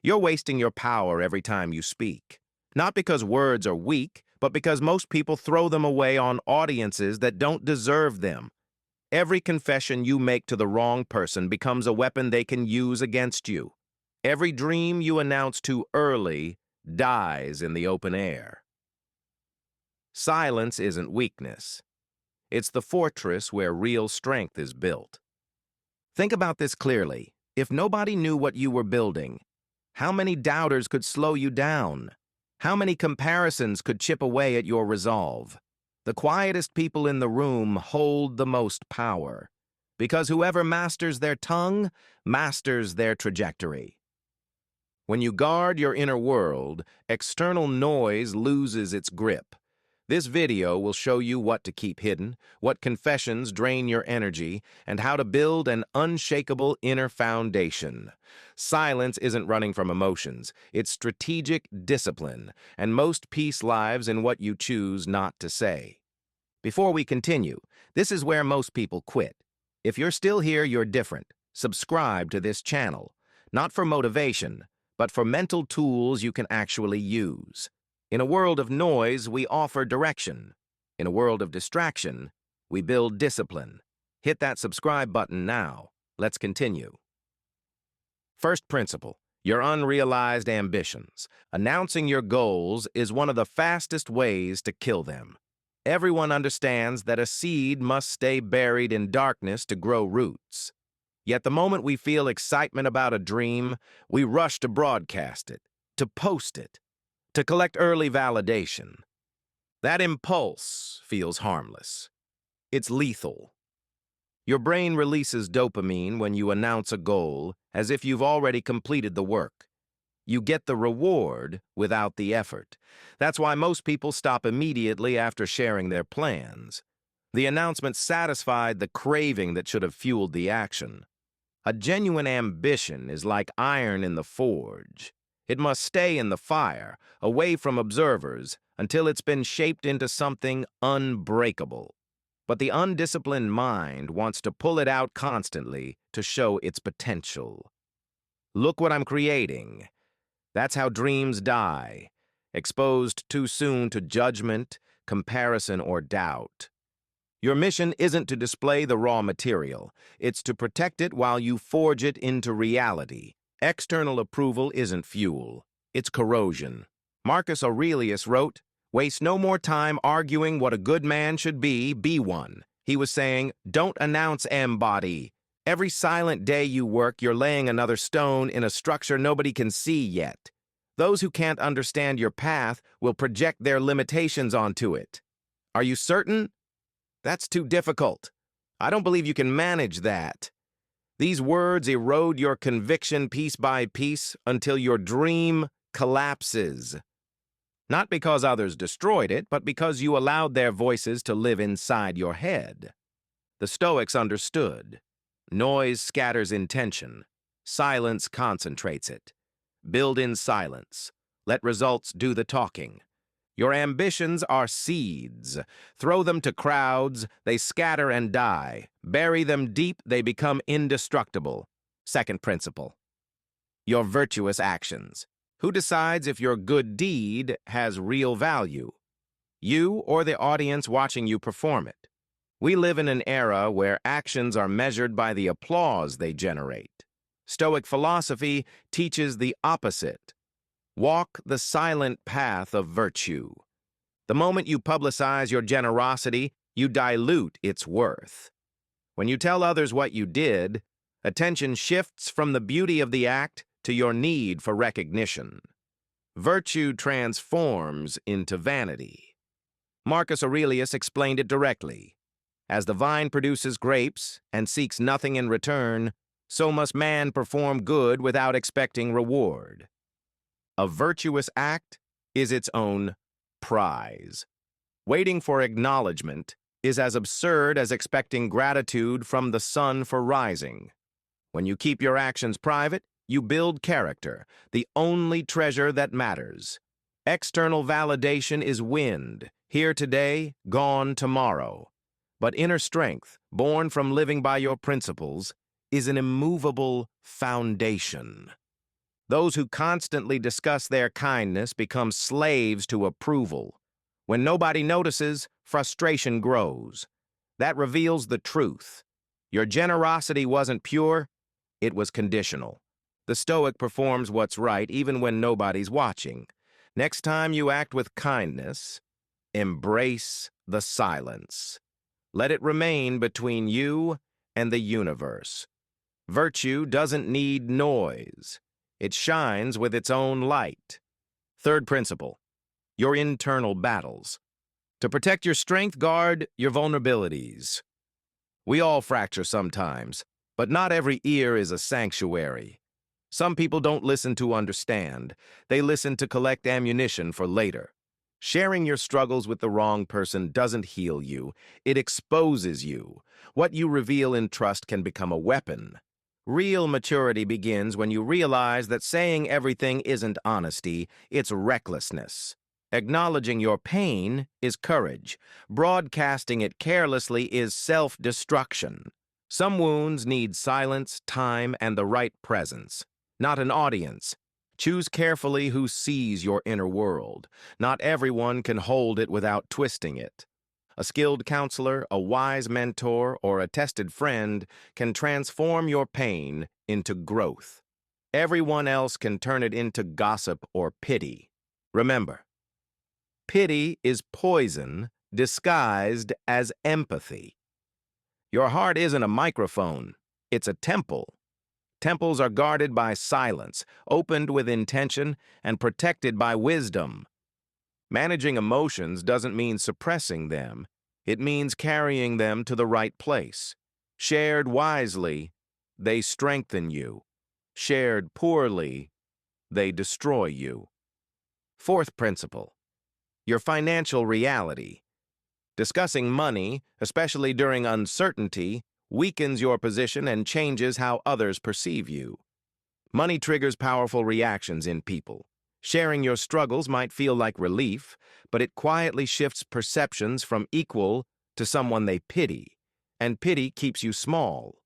You're wasting your power every time you speak. Not because words are weak, but because most people throw them away on audiences that don't deserve them. Every confession you make to the wrong person becomes a weapon they can use against you. Every dream you announce too early dies in the open air. Silence isn't weakness. It's the fortress where real strength is built. Think about this clearly. If nobody knew what you were building, how many doubters could slow you down? How many comparisons could chip away at your resolve? The quietest people in the room hold the most power, because whoever masters their tongue masters their trajectory. When you guard your inner world, external noise loses its grip. This video will show you what to keep hidden, what confessions drain your energy, and how to build an unshakable inner foundation. Silence isn't running from emotions, it's strategic discipline, and most peace lives in what you choose not to say. Before we continue, this is where most people quit. If you're still here, you're different. Subscribe to this channel, not for motivation, but for mental tools you can actually use. In a world of noise, we offer direction. In a world of distraction, we build discipline. Hit that subscribe button now. Let's continue. First principle, your unrealized ambitions. Announcing your goals is one of the fastest ways to kill them. Everyone understands that a seed must stay buried in darkness to grow roots. Yet the moment we feel excitement about a dream, we rush to broadcast it, to post it, to collect early validation. That impulse feels harmless. It's lethal. Your brain releases dopamine when you announce a goal as if you've already completed the work. You get the reward without the effort. That's why most people stop immediately after sharing their plans. The announcement satisfied the craving that should have fueled the action. A genuine ambition is like iron in the forge. It must stay in the fire, away from observers, until it's been shaped into something unbreakable. But the undisciplined mind wants to pull it out constantly to show its potential. Look what I'm creating. That's how dreams die, exposed too soon to judgment, comparison, or doubt. Your mission isn't to display the raw material. It's to protect it while you forge it into reality. External approval isn't fuel. It's corrosion. Marcus Aurelius wrote, "Waste no more time arguing what a good man should be one." He was saying, don't announce embody. Every silent day you work, you're laying another stone in a structure nobody can see yet. Those who can't understand your path will project their limitations onto it. Are you certain? That's too difficult. I don't believe you can manage that. These words erode your conviction piece by piece until your dream collapses. Not because others destroyed it, but because you allowed their voices to live inside your head. The Stoics understood. Noise scatters intention. Silence concentrates it. Build in silence. Let results do the talking. Your ambitions are seeds. Throw them to crowds, they scatter and die. Bury them deep, they become indestructible. Second principle. Your virtuous actions. Who decides if your good deed has real value? You or the audience watching you perform it? We live in an era where actions are measured by the applause they generate. Stoic philosophy teaches the opposite. Walk the silent path of virtue. The moment you publicize your generosity, you dilute its worth. When you tell others what you did, attention shifts from the beauty of the act to your need for recognition. Virtue transforms into vanity. Marcus Aurelius explained it directly. As the vine produces grapes and seeks nothing in return, so must man perform good without expecting reward. A virtuous act is its own prize. Waiting for acknowledgement is as absurd as expecting gratitude from the sun for rising. When you keep your actions private, you build character, the only treasure that matters. External validation is wind, here today, gone tomorrow. But inner strength, born from living by your principles, is an immovable foundation. Those who constantly discuss their kindness become slaves to approval. When nobody notices, frustration grows. That reveals the truth. Your generosity wasn't pure, it was conditional. The Stoic performs what's right even when nobody's watching. Next time you act with kindness, embrace the silence. Let it remain between you and the universe. Virtue doesn't need noise. It shines with its own light. Third principle, your internal battles. To protect your strength, guard your vulnerabilities. We all fracture sometimes, but not every ear is a sanctuary. Some people don't listen to understand. They listen to collect ammunition for later. Sharing your struggles with the wrong person doesn't heal you. It exposes you. What you reveal in trust can become a weapon. Real maturity begins when you realize that saying everything isn't honesty, it's recklessness. Acknowledging your pain is courage. Broadcasting it carelessly is self-destruction. Some wounds need silence, time, and the right presence, not an audience. Choose carefully who sees your inner world. Not everyone can hold it without twisting it. A skilled counselor, a wise mentor, or a tested friend can transform your pain into growth. Everyone else can turn it into gossip or pity. Remember, pity is poison disguised as empathy. Your heart isn't a microphone, it's a temple. Temples are guarded by silence, opened with intention, and protected by wisdom. Managing emotions doesn't mean suppressing them. It means carrying them to the right place. Shared wisely, they strengthen you. Shared poorly, they destroy you. Fourth principle, your financial reality. Discussing money, especially during uncertainty, weakens your position and changes how others perceive you. Money triggers powerful reactions in people. Sharing your struggles might feel like relief, but it quietly shifts perceptions from equal to someone they pity, and pity keeps you small.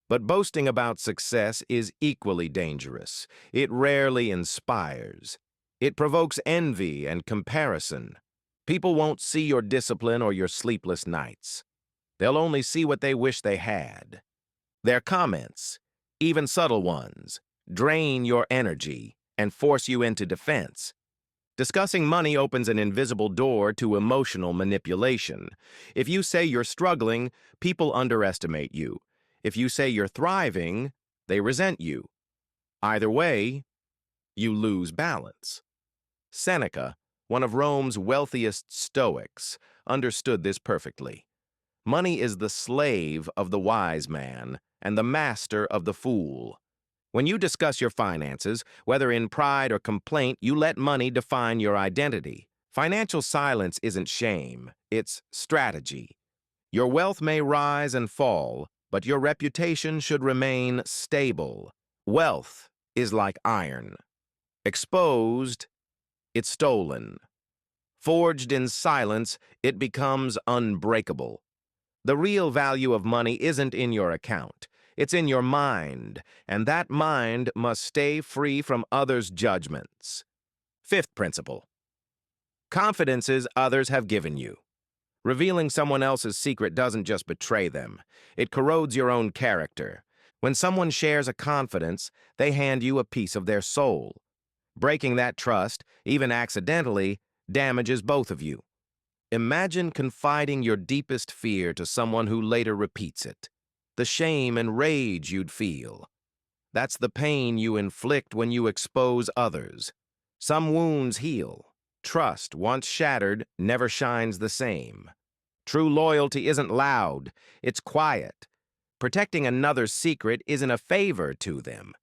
But boasting about success is equally dangerous. It rarely inspires. It provokes envy and comparison. People won't see your discipline or your sleepless nights. They'll only see what they wish they had. Their comments, even subtle ones, drain your energy and force you into defense. Discussing money opens an invisible door to emotional manipulation. If you say you're struggling, people underestimate you. If you say you're thriving, they resent you. Either way, you lose balance. Seneca, one of Rome's wealthiest Stoics, understood this perfectly. Money is the slave of the wise man and the master of the fool. When you discuss your finances, whether in pride or complaint, you let money define your identity. Financial silence isn't shame, it's strategy. Your wealth may rise and fall, but your reputation should remain stable. Wealth is like iron. Exposed, it's stolen. Forged in silence, it becomes unbreakable. The real value of money isn't in your account. It's in your mind, and that mind must stay free from others' judgments. Fifth principle, confidences others have given you. Revealing someone else's secret doesn't just betray them. It corrodes your own character. When someone shares a confidence, they hand you a piece of their soul. Breaking that trust, even accidentally, damages both of you. Imagine confiding your deepest fear to someone who later repeats it. The shame and rage you'd feel. That's the pain you inflict when you expose others. Some wounds heal. Trust, once shattered, never shines the same. True loyalty isn't loud, it's quiet. Protecting another's secret isn't a favor to them.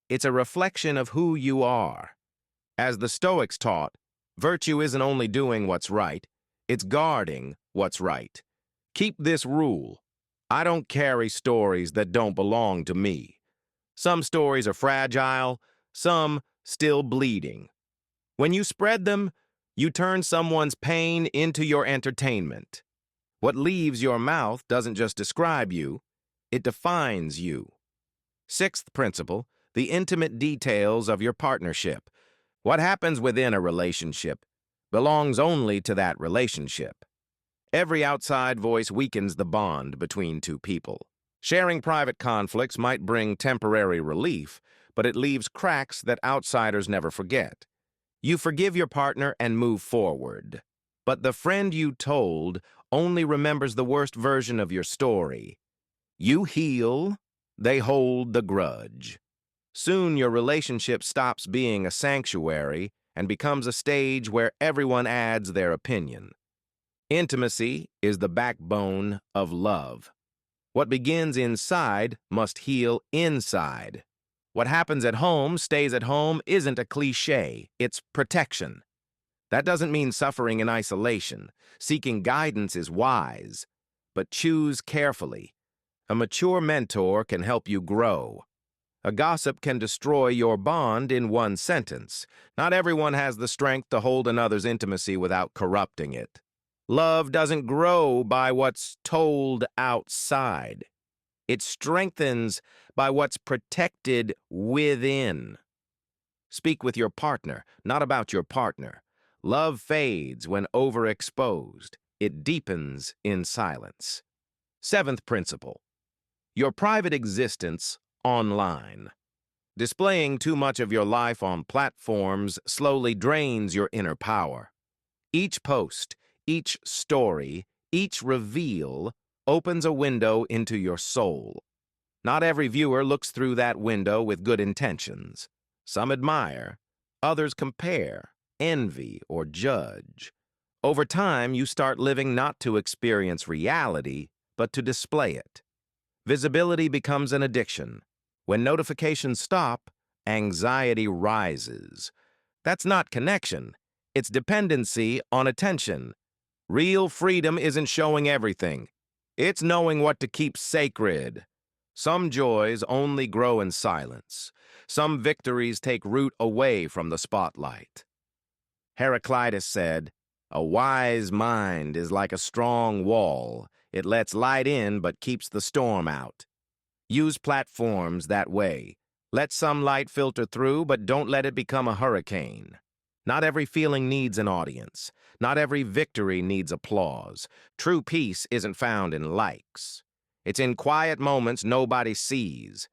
It's a reflection of who you are. As the Stoics taught, virtue isn't only doing what's right, it's guarding what's right. Keep this rule. I don't carry stories that don't belong to me. Some stories are fragile, some still bleeding. When you spread them, you turn someone's pain into your entertainment. What leaves your mouth doesn't just describe you, it defines you. Sixth principle, the intimate details of your partnership. What happens within a relationship belongs only to that relationship. Every outside voice weakens the bond between two people. Sharing private conflicts might bring temporary relief, but it leaves cracks that outsiders never forget. You forgive your partner and move forward. But the friend you told only remembers the worst version of your story. You heal, they hold the grudge. Soon your relationship stops being a sanctuary and becomes a stage where everyone adds their opinion. Intimacy is the backbone of love. What begins inside must heal inside. What happens at home stays at home isn't a cliché, it's protection. That doesn't mean suffering in isolation. Seeking guidance is wise, but choose carefully. A mature mentor can help you grow. A gossip can destroy your bond in one sentence. Not everyone has the strength to hold another's intimacy without corrupting it. Love doesn't grow by what's told outside. It strengthens by what's protected within. Speak with your partner, not about your partner. Love fades when overexposed. It deepens in silence. Seventh principle: your private existence online. Displaying too much of your life on platforms slowly drains your inner power. Each post, each story, each reveal opens a window into your soul. Not every viewer looks through that window with good intentions. Some admire, others compare, envy, or judge. Over time, you start living not to experience reality, but to display it. Visibility becomes an addiction. When notifications stop, anxiety rises. That's not connection. It's dependency on attention. Real freedom isn't showing everything. It's knowing what to keep sacred. Some joys only grow in silence. Some victories take root away from the spotlight. Heraclitus said, "A wise mind is like a strong wall. It lets light in but keeps the storm out." Use platforms that way. Let some light filter through, but don't let it become a hurricane. Not every feeling needs an audience. Not every victory needs applause. True peace isn't found in likes. It's in quiet moments nobody sees.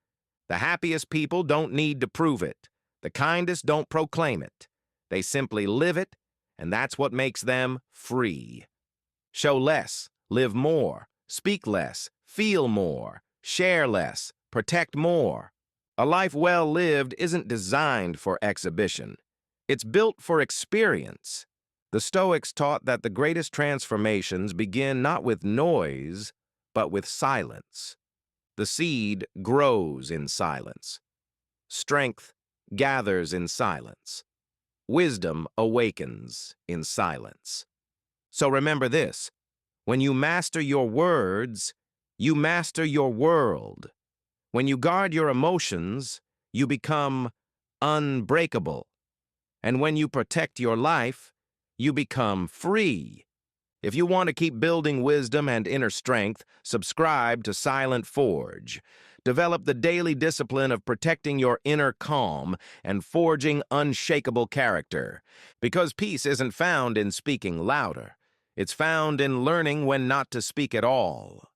The happiest people don't need to prove it. The kindest don't proclaim it. They simply live it, and that's what makes them free. Show less, live more, speak less, feel more, share less, protect more. A life well lived isn't designed for exhibition. It's built for experience. The Stoics taught that the greatest transformations begin not with noise, but with silence. The seed grows in silence. Strength gathers in silence. Wisdom awakens in silence. So remember this: when you master your words, you master your world. When you guard your emotions, you become unbreakable. And when you protect your life, you become free. If you want to keep building wisdom and inner strength, subscribe to Silent Forge. Develop the daily discipline of protecting your inner calm and forging unshakable character. Because peace isn't found in speaking louder. It's found in learning when not to speak at all.